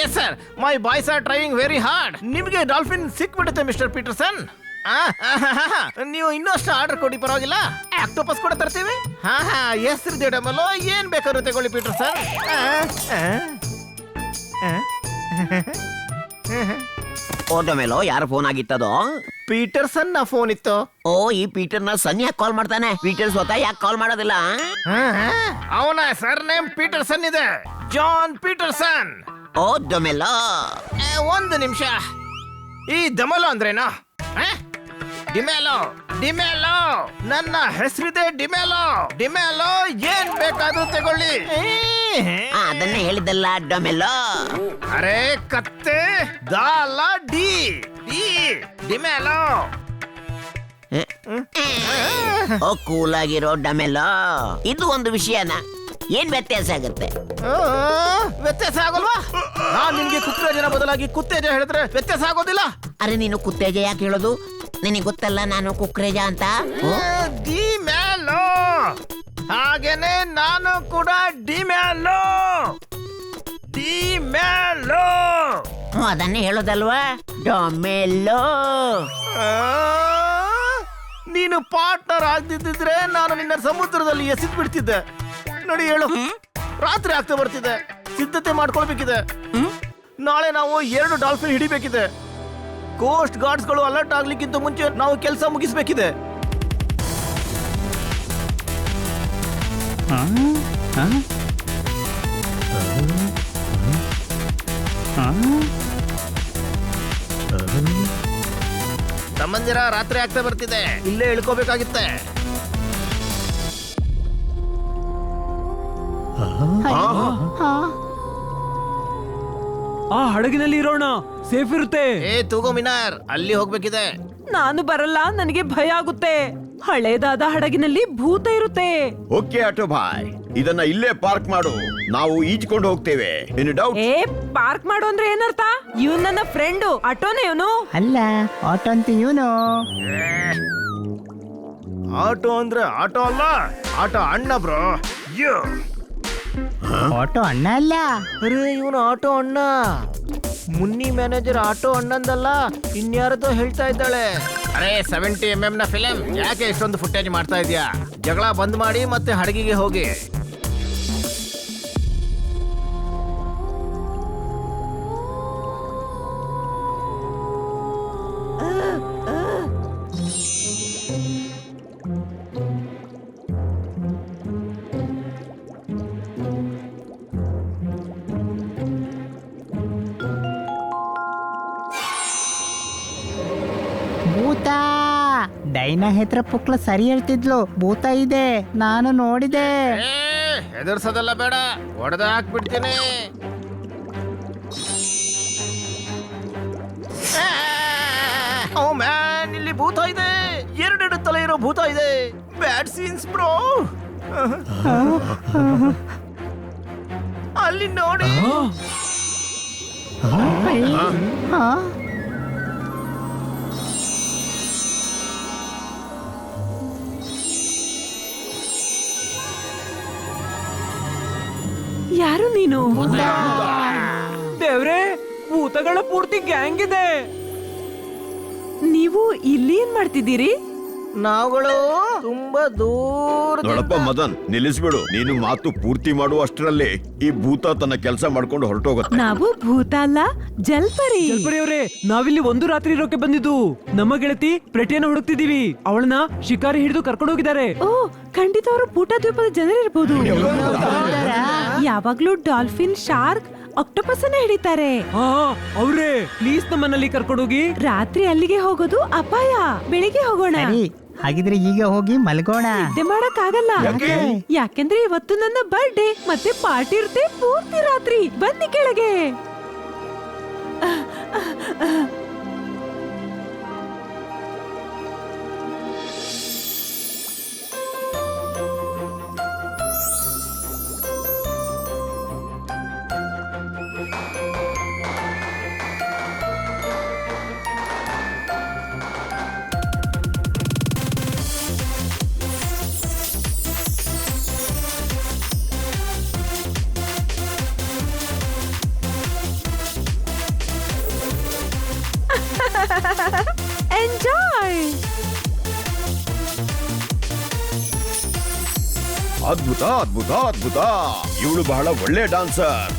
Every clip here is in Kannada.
Yes sir, my boys are trying very hard. ನಿಮಗೆ ಡಾಲ್ಫಿನ್ ಸಿಕ್ಬಿಡುತ್ತೆ ಮಿಸ್ಟರ್ ಪೀಟರ್ಸನ್. ನೀವು ಇನ್ನಷ್ಟು ಆರ್ಡರ್ ಕೊಡಿ, ಪರವಾಗಿಲ್ಲ. ಆಕ್ಟೋಪಸ್ ಕೂಡ ತರ್ತೀವಿ. ಹೆಸರು ದೇಡಮಲ್ಲೋ, ಏನ್ ಬೇಕಾದ್ರೂ ತಗೊಳ್ಳಿ ಪೀಟರ್ಸನ್. ಓಟೋಮೇಲೋ ಯಾರ ಫೋನ್ ಆಗಿತ್ತದೋ? ಪೀಟರ್ಸನ್ ನ ಫೋನ್ ಇತ್ತು. ಓ, ಈ ಪೀಟರ್ ನ ಸನ್ ಯಾಕೆ ಕಾಲ್ ಮಾಡ್ತಾನೆ? ಪೀಟರ್ ಸ್ವತಃ ಯಾಕೆ ಕಾಲ್ ಮಾಡೋದಿಲ್ಲ? ಅವನ ಸರ್ ನೇಮ್ ಪೀಟರ್ಸನ್ ಇದೆ, ಜಾನ್ ಪೀಟರ್ಸನ್. ಓ ಡೊಮೆಲೋ, ಒಂದು ನಿಮಿಷ. ಈ ದಮಲೋ ಅಂದ್ರೇನು? ಡಿಮೆಲೋ, ಡಿಮೆಲೋ, ನನ್ನ ಹೆಸರಿದೆ ಡಿಮೆಲೋ. ಡಿಮೆಲೋ, ಏನ್ ಬೇಕಾದ್ರೂ ತಗೊಳ್ಳಿ. ಅದನ್ನೇ ಹೇಳಿದ್ದಲ್ಲ ಡೊಮೆಲೋ. ಅರೆ ಕತ್ತೆ, ದಾಲ ಡಿ ಡಿ ಡಿಮೆಲೋ. ಓ ಕೂಲ್ ಆಗಿರೋ ಡೊಮೆಲೋ, ಇದು ಒಂದು ವಿಷಯನ. ಏನ್ ವ್ಯತ್ಯಾಸ ಆಗುತ್ತೆ? ವ್ಯತ್ಯಾಸ ಆಗೋಲ್ವಾ? ನಾನ್ ನಿಮ್ಗೆ ಕುತ್ತೇಜನ ಬದಲಾಗಿ ಕುತ್ತೇಜ ಹೇಳಿದ್ರೆ ವ್ಯತ್ಯಾಸ ಆಗೋದಿಲ್ಲ. ಅರೆ ನೀನು ಕುತ್ತೇಜ ಯಾಕೆ ಹೇಳೋದು? ನಿನಗೆ ಗೊತ್ತಲ್ಲ ನಾನು ಕುಕ್ರೇಜ ಅಂತ. ಡಿಮೆಲೋ, ಹಾಗೇನೆ ನಾನು ಕೂಡ ಡಿಮೆಲೋ. ಡಿಮೆಲೋ ಅದನ್ನೇ ಹೇಳೋದಲ್ವಾ ಡೊಮೆಲೋ. ನೀನು ಪಾರ್ಟ್ನರ್ ಆಗದಿದ್ದಿದ್ರೆ ನಾನು ನಿನ್ನ ಸಮುದ್ರದಲ್ಲಿ ಎಸೆದು ಬಿಡ್ತಿದ್ದೆ. ನೋಡಿ ಹೇಳು, ರಾತ್ರಿ ಆಗ್ತಾ ಬರ್ತಿದೆ, ಸಿದ್ಧತೆ ಮಾಡ್ಕೊಳ್ಬೇಕಿದೆ. ನಾಳೆ ನಾವು 2 ಡಾಲ್ಫಿನ್ ಹಿಡಿಬೇಕಿದೆ. ಕೋಸ್ಟ್ ಗಾರ್ಡ್ಸ್ಗಳು ಅಲರ್ಟ್ ಆಗ್ಲಿಕ್ಕಿಂತ ಮುಂಚೆ ನಾವು ಕೆಲಸ ಮುಗಿಸ್ಬೇಕಿದೆ. ತಮ್ಮಂದಿರ, ರಾತ್ರಿ ಆಗ್ತಾ ಬರ್ತಿದೆ, ಇಲ್ಲೇ ಇಳ್ಕೋಬೇಕಾಗಿತ್ತೆ. ಆ ಹಡಗಿನಲ್ಲಿ ಇರೋಣ, ಸೇಫ್ ಇರುತ್ತೆ. ತೂಗೋ ಮಿನಾರ್, ಅಲ್ಲಿ ಹೋಗ್ಬೇಕಿದೆ. ನಾನು ಬರಲ್ಲ, ನನಗೆ ಭಯ ಆಗುತ್ತೆ. ಹಳೇದಾದ ಹಡಗಿನಲ್ಲಿ ಭೂತ ಇರುತ್ತೆ. ಓಕೆ ಆಟೋ ಬಾಯ್, ಇದನ್ನ ಇಲ್ಲೇ ಪಾರ್ಕ್ ಮಾಡು, ನಾವು ಈಜ್ಕೊಂಡು ಹೋಗ್ತೇವೆ. ಏನು ಡೌಟ್? ಪಾರ್ಕ್ ಮಾಡು ಅಂದ್ರೆ ಏನರ್ಥ? ಇವನ್ ನನ್ನ ಫ್ರೆಂಡು, ಆಟೋನೇ ಇವನು. ಅಲ್ಲ, ಆಟೋ ಅಂತ ಇವನು. ಆಟೋ ಅಂದ್ರೆ ಆಟೋ ಅಲ್ಲ, ಆಟೋ ಅಣ್ಣ ಬ್ರೋ. ಆಟೋ ಅಣ್ಣ ಅಲ್ಲ. ಅರೆ ಇವನು ಆಟೋ ಅಣ್ಣ. ಮುನ್ನಿ ಮ್ಯಾನೇಜರ್ ಆಟೋ ಅಣ್ಣಂದಲ್ಲ, ಇನ್ಯಾರದೋ ಹೇಳ್ತಾ ಇದ್ದಾಳೆ. ಅರೆ 70mm ನ ಫಿಲಂ ಯಾಕೆ ಇಷ್ಟೊಂದು ಫುಟೇಜ್ ಮಾಡ್ತಾ ಇದೀಯಾ? ಜಗಳ ಬಂದ್ ಮಾಡಿ ಮತ್ತೆ ಹಡಗಿಗೆ ಹೋಗಿ. ಭೂತ. ಡೈನಾ ಹೆತ್ರ ಪುಕ್ಲ ಸರಿ ಹೇಳ್ತಿದ್ಲು, ಭೂತ ಇದೆ, ನಾನು ನೋಡಿದೆ. ಹೆದರ್ಸೋದಲ್ಲ, ಬೇಡ, ಹೊಡೆದ ಹಾಕ್ಬಿಡ್ತೀನಿ. ಓ ಮ್ಯಾನ್, ಇಲ್ಲಿ ಭೂತ ಇದೆ, 2 ತಲೆ ಇರೋ ಭೂತ ಇದೆ. ಬ್ಯಾಡ್ ಸೀನ್ಸ್ ಬ್ರೋ. ಅಲ್ಲಿ ನೋಡಿ. ಯಾರು ನೀನು? ದೇವ್ರೆ, ಭೂತಗಳ ಪೂರ್ತಿ ಗ್ಯಾಂಗ್ ಇದೆ. ನೀವು ಇಲ್ಲಿ ಏನ್ ಮಾಡ್ತಿದ್ದೀರಿ? ನಾವುಗಳು ತುಂಬಾ ದೂರ. ನೋಡಪ್ಪ ಮದನ್, ನಿಲ್ಲಿಸ್ಬಿಡು. ನೀನು ಮಾತು ಪೂರ್ತಿ ಮಾಡುವಷ್ಟರಲ್ಲಿ ಈ ಭೂತ ತನ್ನ ಕೆಲಸ ಮಾಡ್ಕೊಂಡು ಹೊರಟೋಗುತ್ತೆ. ನಾವು ಭೂತ ಅಲ್ಲ, ಜಲ್ಪರಿ. ಜಲ್ಪರಿ ಅವರೇ, ನಾವಿಲ್ಲಿ ಒಂದು ರಾತ್ರಿ ಇರೋಕೆ ಬಂದಿದ್ದು. ನಮ್ಮ ಗೆಳತಿ ಪ್ರೆಟಿಯನ್ನ ಹುಡುಕ್ತಿದೀವಿ. ಅವಳನ್ನ ಶಿಕಾರಿ ಹಿಡಿದು ಕರ್ಕೊಂಡು ಹೋಗಿದ್ದಾರೆ. ಓ, ಖಂಡಿತ ಅವರು ಪೂಟ ದ್ವೀಪದ ಜನರಿರ್ಬೋದು. ಯಾವಾಗ್ಲೂ ಡಾಲ್ಫಿನ್, ಶಾರ್ಕ್, ಆಕ್ಟೋಪಸ್ ಅನ್ನ ಹಿಡಿತಾರೆ. ಅವ್ರೇ, ಪ್ಲೀಸ್ ನಮ್ಮನ್ನಲ್ಲಿ ಕರ್ಕೊಂಡೋಗಿ. ರಾತ್ರಿ ಅಲ್ಲಿಗೆ ಹೋಗೋದು ಅಪಾಯ. ಬೆಳಿಗ್ಗೆ ಹೋಗೋಣ. ಹಾಗಿದ್ರೆ ಈಗ ಹೋಗಿ ಮಲ್ಗೋಣ. ನಿದ್ದೆ ಮಾಡಕ್ ಆಗಲ್ಲ, ಯಾಕೆಂದ್ರೆ ಇವತ್ತು ನನ್ನ ಬರ್ಡೇ, ಮತ್ತೆ ಪಾರ್ಟಿ ಇರುತ್ತೆ ಪೂರ್ತಿ ರಾತ್ರಿ. ಬನ್ನಿ ಕೆಳಗೆ. ಎಂಜಾಯ್. ಅದ್ಭುತ ಅದ್ಭುತ ಅದ್ಭುತ, ಇವಳು ಬಹಳ ಒಳ್ಳೆ ಡಾನ್ಸರ್.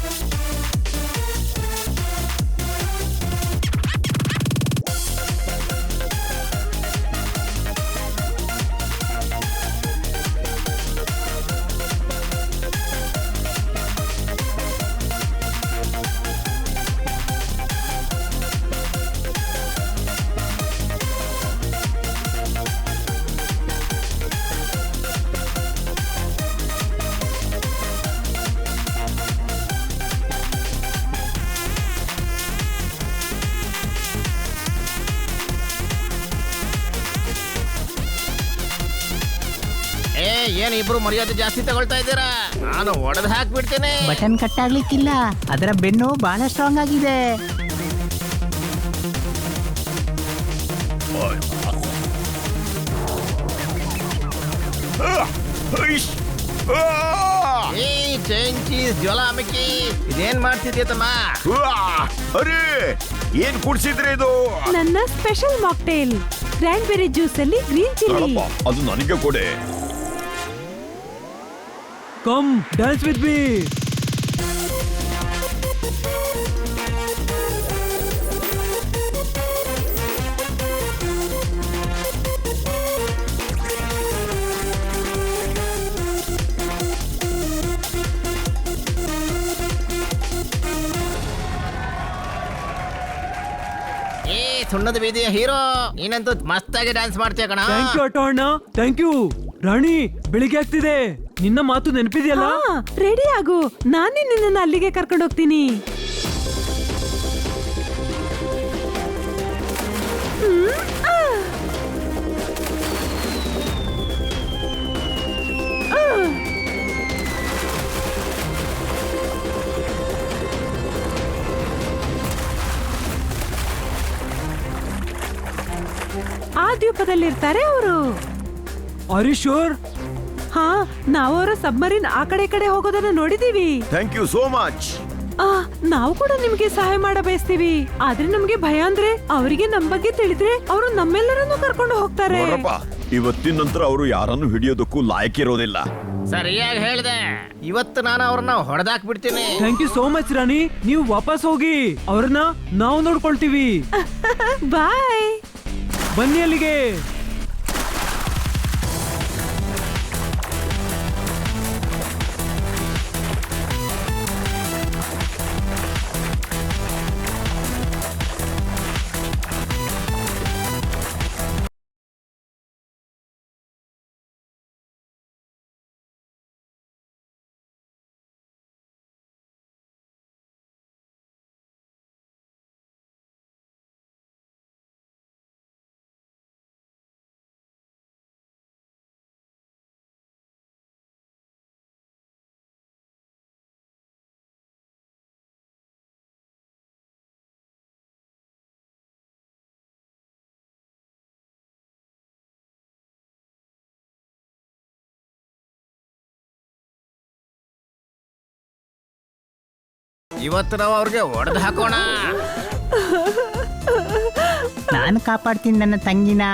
ಏನ್ ಇಬ್ರು ಮರ್ಯಾದೆ ಜಾಸ್ತಿ ತಗೊಳ್ತಾ ಇದ್ದೀರಾ? ನಾನು ಒಡೆದು ಹಾಕ್ಬಿಡ್ತೇನೆ. ಬಟನ್ ಕಟ್ಟಾಗ್ಲಿಕ್ಕಿಲ್ಲ, ಅದರ ಬೆನ್ನು ಬಹಳ ಸ್ಟ್ರಾಂಗ್ ಆಗಿದೆ. ಐಶ್! ಆ! ಏ ಚೇಂಚೀಸ್ ಜ್ವಾಲಾಮುಖಿ, ಇದೇನ್ ಮಾಡ್ತಿದ್ಯ ತಮ್ಮ? ಅರೇ, ಏನ್ ಕುಡ್ಸಿದ್ರೆ ಇದು? ನನ್ನ ಸ್ಪೆಷಲ್ ಮಾಕ್ಟೇಲ್, ಕ್ರ್ಯಾನ್ಬೆರಿ ಜ್ಯೂಸ್ ಅಲ್ಲಿ ಗ್ರೀನ್ ಚಿಲ್ಲಿ. ನೋಡಪ್ಪ, ಅದು ನನಗೆ ಕೊಡೆ. Come dance with me. ಏ ಸುಣ್ಣದ ಬೀದಿಯ ಹೀರೋ, ನೀನಂತೂ ಮಸ್ತಾಗಿ ಡ್ಯಾನ್ಸ್ ಮಾಡ್ತೀಯ ಕಣ. ಥ್ಯಾಂಕ್ ಯು ಆಟೋ ಅಣ್ಣ, ಥ್ಯಾಂಕ್ ಯು. ರಾಣಿ, ಬೆಳಿಗ್ಗೆ ಆಗ್ತಿದೆ, ನಿನ್ನ ಮಾತು ನೆನಪಿದೆಯಲ್ಲ? ರೆಡಿ ಆಗು, ನಾನೇ ನಿನ್ನನ್ನು ಅಲ್ಲಿಗೆ ಕರ್ಕೊಂಡು ಹೋಗ್ತೀನಿ. ಆ ದ್ವೀಪದಲ್ಲಿರ್ತಾರೆ ಅವರು. Are you sure? ಹಾ, ನಾವು ಅವರ ಸಬ್ಮರೀನ್ ಆ ಕಡೆ ಈ ಕಡೆ ಹೋಗೋದನ್ನ ನೋಡಿದೀವಿ. Thank you so much. ನಾವು ಕೂಡ ನಿಮ್ಗೆ ಸಹಾಯ ಮಾಡ ಬಯಸ್ತೀವಿ, ಆದ್ರೆ ನಮ್ಗೆ ಭಯ ಅಂದ್ರೆ ಅವರಿಗೆ ನಮ್ ಬಗ್ಗೆ ತಿಳಿದ್ರೆ ಅವರು ನಮ್ಮೆಲ್ಲರನ್ನು ಕರ್ಕೊಂಡು ಹೋಗ್ತಾರೆ. ನೋಡಪ್ಪ, ಇವತ್ತಿನ ನಂತರ ಅವರು ಯಾರನ್ನು ಹಿಡಿಯೋದಕ್ಕೂ ಲಾಯಕ್ಕಿರೋದಿಲ್ಲ. ಸರಿಯಾಗಿ ಹೇಳ್ದೆ, ಇವತ್ತು ನಾನು ಅವ್ರನ್ನ ಹೊಡೆದಾಕ್ಬಿಡ್ತೀನಿ. ಥ್ಯಾಂಕ್ ಯು ಸೋ ಮಚ್ ರಾಣಿ, ನೀವು ವಾಪಸ್ ಹೋಗಿ, ಅವ್ರನ್ನ ನಾವು ನೋಡ್ಕೊಳ್ತೀವಿ. ಬಾಯ್. ಬನ್ನಿ ಅಲ್ಲಿಗೆ. ಇವತ್ತು ನಾವು ಅವ್ರಿಗೆ ಹೊಡೆದು ಹಾಕೋಣ. ನಾನು ಕಾಪಾಡ್ತೀನಿ ನನ್ನ ತಂಗಿನ.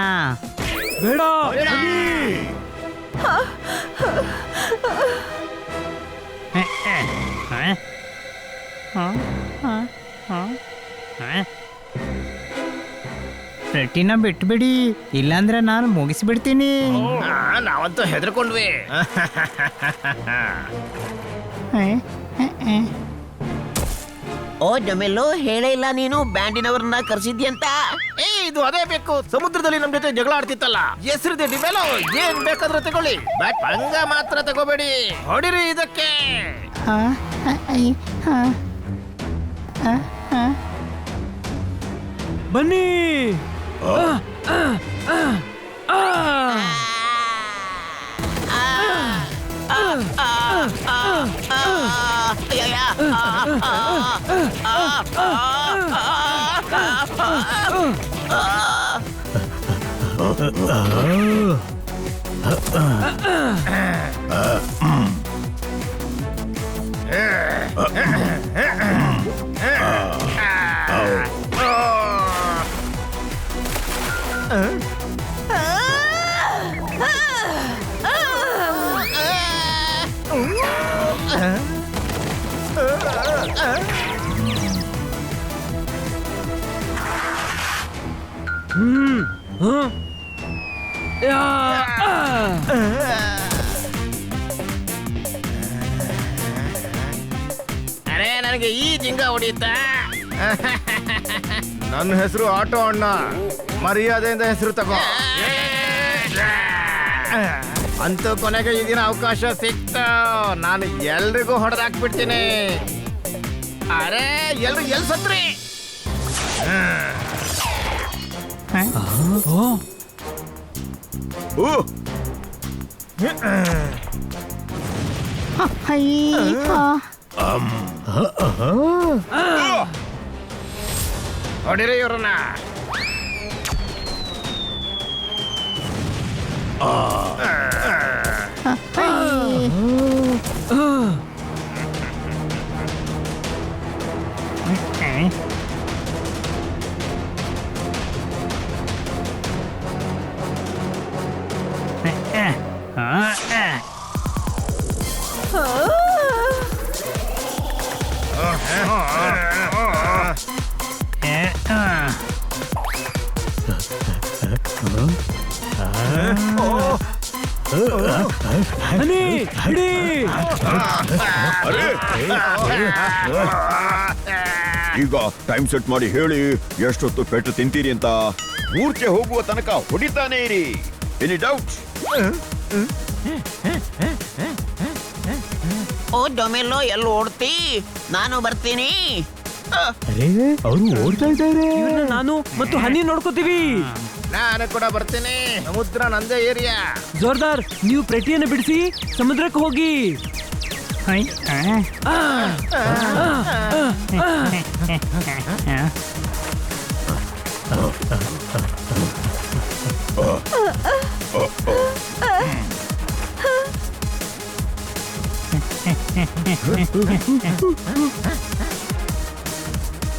ಬೇಡ. ಪ್ರೆಟಿನ ಬಿಟ್ಬಿಡಿ, ಇಲ್ಲಾಂದ್ರೆ ನಾನು ಮುಗಿಸ್ಬಿಡ್ತೀನಿ. ನಾವಂತೂ ಹೆದರ್ಕೊಂಡ್ವಿ. ಓ ಡಮೆಲ್ಲೋ, ಹೇಳೇ ಇಲ್ಲ ನೀನು ಬ್ಯಾಂಡಿನವ್ರನ್ನ ಕರ್ಸಿದ್ಯಂತ. ಏ ಇದು ಅದೇ ಬೇಕು, ಸಮುದ್ರದಲ್ಲಿ ನಮ್ ಜೊತೆ ಜಗಳ ಆಡ್ತಿತ್ತಲ್ಲ, ಹೆಸರಿದೆ ಡಿಮೆಲೋ, ಏನ್ ಬೇಕಾದ್ರೂ ತಗೊಳ್ಳಿ, ಬಟ್ ಹಂಗ ಮಾತ್ರ ತಗೋಬೇಡಿ, ಹೊಡಿರಿ ಇದಕ್ಕೆ. ಬನ್ನಿ. ಯಾ, ಆ. ಅರೆ ನನಗೆ ಈ ಜಿಂಗ ಹೊಡಿಯುತ್ತ. ನನ್ನ ಹೆಸರು ಆಟೋ ಅಣ್ಣ, ಮರ್ಯಾದೆಯಿಂದ ಹೆಸರು ತಗೋ. ಅಂತೂ ಕೊನೆಗೆ ಈ ದಿನ ಅವಕಾಶ ಸಿಕ್ತ. ನಾನು ಎಲ್ರಿಗೂ ಹೊಡೆದಾಕ್ಬಿಡ್ತೀನಿ. ಅರೆ ಎಲ್ರು ಎಲ್ ಸತ್ರಿ? ಓ, ಓ ಹೊಡಿರಿ ಇವ್ರನ್ನ. ಹನಿ, ಹಿಡಿ. ಅರೆ ಈಗ ಟೈಮ್ ಸೆಟ್ ಮಾಡಿ ಹೇಳಿ ಎಷ್ಟೊತ್ತು ಪೆಟ್ಟು ತಿಂತೀರಿ ಅಂತ. ಮೂರ್ಛೆ ಹೋಗುವ ತನಕ ಹೊಡಿತಾನೆ ಇರಿ. Any doubt? ಓ ಡೊಮೆಲ್ಲೋ ಎಲ್ಲಿ ಓಡ್ತಿ? ನಾನು ಬರ್ತೀನಿ. ಇವ್ರನ್ನ ನಾನು ಮತ್ತು ಹನಿ ನೋಡ್ಕೋತೀವಿ. ನಾನು ಕೂಡ ಬರ್ತೀನಿ. ಸಮುದ್ರ ನಂದೇ ಏರಿಯಾ. ಜೋರ್ದಾರ್, ನೀವು ಪ್ರೆಟಿಯನ್ನು ಬಿಡಿಸಿ ಸಮುದ್ರಕ್ಕೆ ಹೋಗಿ.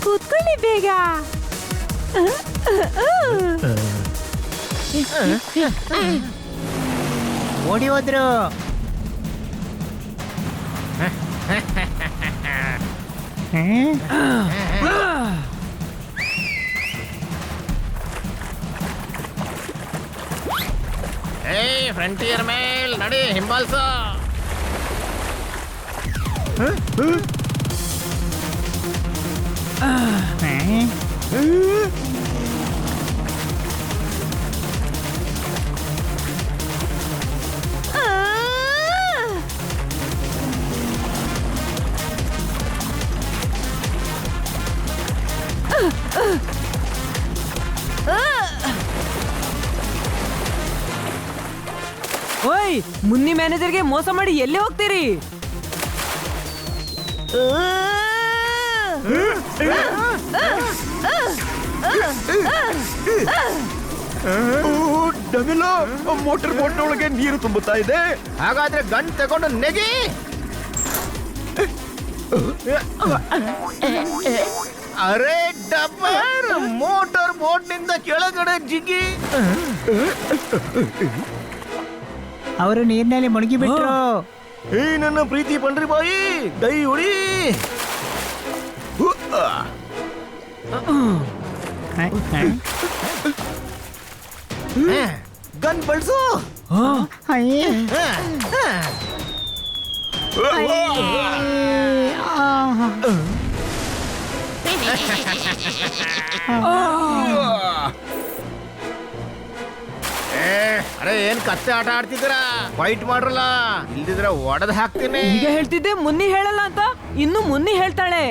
ಕೂತ್ಕೊಳ್ಳಿ ಬೇಗ. ಓಡಿ ಹೋದ್ರು. ಏಯ್ ಫ್ರಂಟಿಯರ್ ಮೇಲ್ ನಡಿ, ಹಿಂಬಾಲ್ಸ. ಓಯ್, ಮುನ್ನಿ ಮ್ಯಾನೇಜರ್ಗೆ ಮೋಸ ಮಾಡಿ ಎಲ್ಲಿ ಹೋಗ್ತೀರಿ? ಡಮಿಲೋ, ಮೋಟರ್ ಬೋಟ್ನೊಳಗೆ ನೀರು ತುಂಬುತ್ತಾ ಇದೆ. ಹಾಗಾದ್ರೆ ಗನ್ ತಗೊಂಡು ನೆಗಿ. ಅರೆ ಡಬ್ಬರ್, ಮೋಟಾರ್ ಬೋಟ್ ನಿಂದ ಕೆಳಗಡೆ ಜಿಗಿ. ಅವರು ನೀರಿನಲ್ಲಿ ಮುಳುಗಿ ಬಿಟ್ರು. ಏ ನನ್ನ ಪ್ರೀತಿ ಪಂಡ್ರಿ ಬಾಯಿ, ದೈ ಉಳಿ. ಗನ್ ಬಳಸು. ಅರೆ ಏನ್ ಕತ್ತೆ ಆಟ ಆಡ್ತಿದ್ದೀರಾ? ಫೈಟ್ ಮಾಡ್ರಲ್ಲ, ಇಲ್ದಿದ್ರೆ ಒಡೆದ್ ಹಾಕ್ತೀನಿ. ಈಗ ಹೇಳ್ತಿದ್ದೆ ಮುನ್ನಿ ಹೇಳಲ್ಲ ಅಂತ, ಇನ್ನು ಮುನ್ನಿ ಹೇಳ್ತಾಳೆ.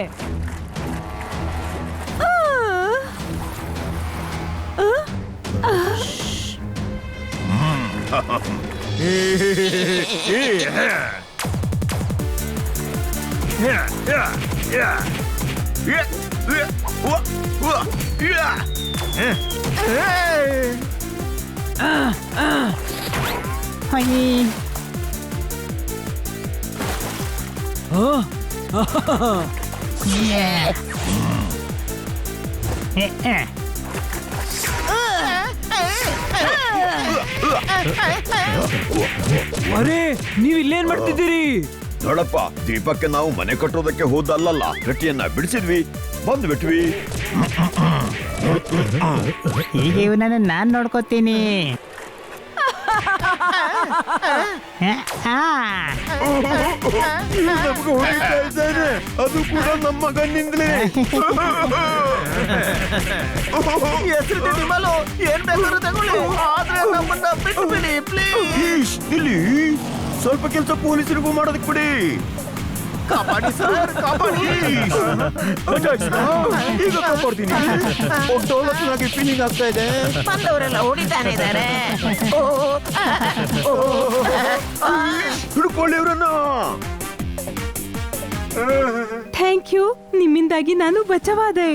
ಅರೆ ನೀವ್ ಇಲ್ಲೇನ್ ಮಾಡ್ತಿದ್ದೀರಿ? ನೋಡಪ್ಪ, ದೀಪಕ್ಕೆ ನಾವು ಮನೆ ಕಟ್ಟೋದಕ್ಕೆ ಹೋದಲ್ಲಲ್ಲ, ಗಟ್ಟಿಯನ್ನ ಬಿಡಿಸಿದ್ವಿ, ಬಂದ್ಬಿಟ್ವಿ. ಈಗ ಇವನನ್ನ ನಾನ್ ನೋಡ್ಕೋತೀನಿ. ನಮ್ಗೆ ಹೊಡಿತಾ ಇದ್ದಾನೆ, ಅದು ಕೂಡ ನಮ್ಮ ಮಗನಿಂದಲೇ. ಹೆಸರು ನಿಮ್ಮಲು ಏನ್ ಬೇಕಾದ್ರೂ ತಗೊಳ್ಳಿ, ಆದ್ರೆ ನಮ್ಮನ್ನ ಬಿಟ್ಟು ಬಿಡಿ ಪ್ಲೀಸ್. ಇಲ್ಲಿ ಸ್ವಲ್ಪ ಕೆಲಸ ಪೊಲೀಸರಿಗೂ ಮಾಡೋದಕ್ಕೆ ಬಿಡಿ. ಕಾಪಾಡಿ ಸರ್, ಕಾಪಾಡಿ. ಈಗ ಕಾಪಾಡ್ತೀನಿ. ಡೋಲಕ್ನಾಗಿ ಫೀಲಿಂಗ್ ಆಗ್ತಾ ಇದೆ. ಬಂದವರೆಲ್ಲ ಹೊಡಿತಾನೆ ಇದ್ದಾರೆ. ಹಿಡ್ಕೊಳ್ಳಿ ಇವ್ರನ್ನ. ಥ್ಯಾಂಕ್ ಯು, ನಿಮ್ಮಿಂದಾಗಿ ನಾನು ಬಚಾವಾದೆ.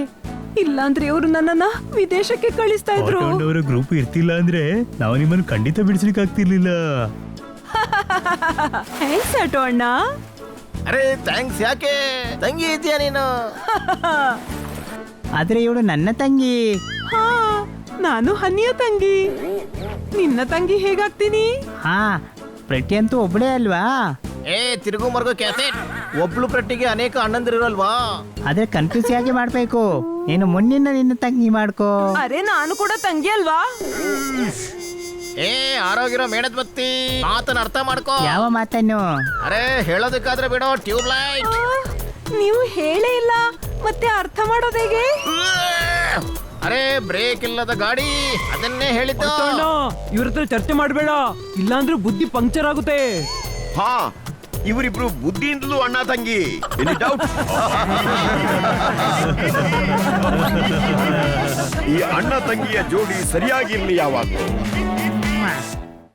ಇಲ್ಲಾಂದ್ರೆ ಅವರು ನನ್ನನ್ನ ವಿದೇಶಕ್ಕೆ ಕಳಿಸ್ತಾ ಇದ್ರು. ಅವರ ಗ್ರೂಪ್ ಇರ್ತಿಲ್ಲ ಅಂದ್ರೆ ನಾವು ನಿಮ್ಮನ್ನು ಖಂಡಿತ ಬಿಡಿಸ್ಲಿಕ್ಕೆ ಆಗ್ತಿರ್ಲಿಲ್ಲ. ಥ್ಯಾಂಕ್ಸ್ ಆಟೋ ಅಣ್ಣ. ಅರೆ ಥ್ಯಾಂಕ್ಸ್ ಯಾಕೆ, ತಂಗಿ ಇದೆಯಾ ನೀನು? ಆದ್ರೆ ಇವಳು ನನ್ನ ತಂಗಿ. ಹಾ, ನಾನು ಹನಿಯ ತಂಗಿ. ನಿನ್ನ ತಂಗಿ ಹೇಗಾಗ್ತೀನಿ? ಹಾ, ಪ್ರತಿ ಅಂತೂ ಒಬ್ಳೇ ಅಲ್ವಾ? ಏ ತಿರುಗು ಮರ್ಗೋ ಕ್ಯಾಸೆಟ್, ಒಬ್ಳು ಪ್ರಟ್ಟಿಗೆ ಅನೇಕ ಅಣ್ಣಂದಿರಲ್ವಾ? ಆದ್ರೆ ಕನ್ಫ್ಯೂಸ್ ಯಾಕೆ ಮಾಡ್ಬೇಕು? ನೀನು ಮುನ್ನಿನ ನಿನ್ನ ತಂಗಿ ಮಾಡ್ಕೋ. ಅರೆ ನಾನು ಕೂಡ ತಂಗಿ ಅಲ್ವಾ? ಏ ಆರೋಗಿರೋ ಮೇಣದ ಬತ್ತಿ, ಮಾತನ್ನ ಅರ್ಥ ಮಾಡ್ಕೋ. ಯಾವ ಮಾತನ್ನು? ಅರೆ ಹೇಳೋದಕ್ಕಾದ್ರೆ ಬಿಡೋ ಟ್ಯೂಬ್ ಲೈಟ್. ನೀವು ಹೇಳೇ ಇಲ್ಲ, ಮತ್ತೆ ಅರ್ಥ ಮಾಡೋದು ಹೇಗೆ? ಅರೆ ಬ್ರೇಕ್ ಇಲ್ಲದ ಗಾಡಿ, ಅದನ್ನೇ ಹೇಳಿದ್ದು. ಅಣ್ಣ, ಇವ್ರ ಹತ್ರ ಚರ್ಚೆ ಮಾಡ್ಬೇಡ, ಇಲ್ಲಾಂದ್ರೆ ಬುದ್ಧಿ ಪಂಕ್ಚರ್ ಆಗುತ್ತೆ. ಹಾ, ಇವರಿಬ್ರು ಬುದ್ಧಿಯಿಂದಲೂ ಅಣ್ಣ ತಂಗಿ. Any doubt? ಈ ಅಣ್ಣ ತಂಗಿಯ ಜೋಡಿ ಸರಿಯಾಗಿರ್ಲಿ ಯಾವಾಗಲೂ.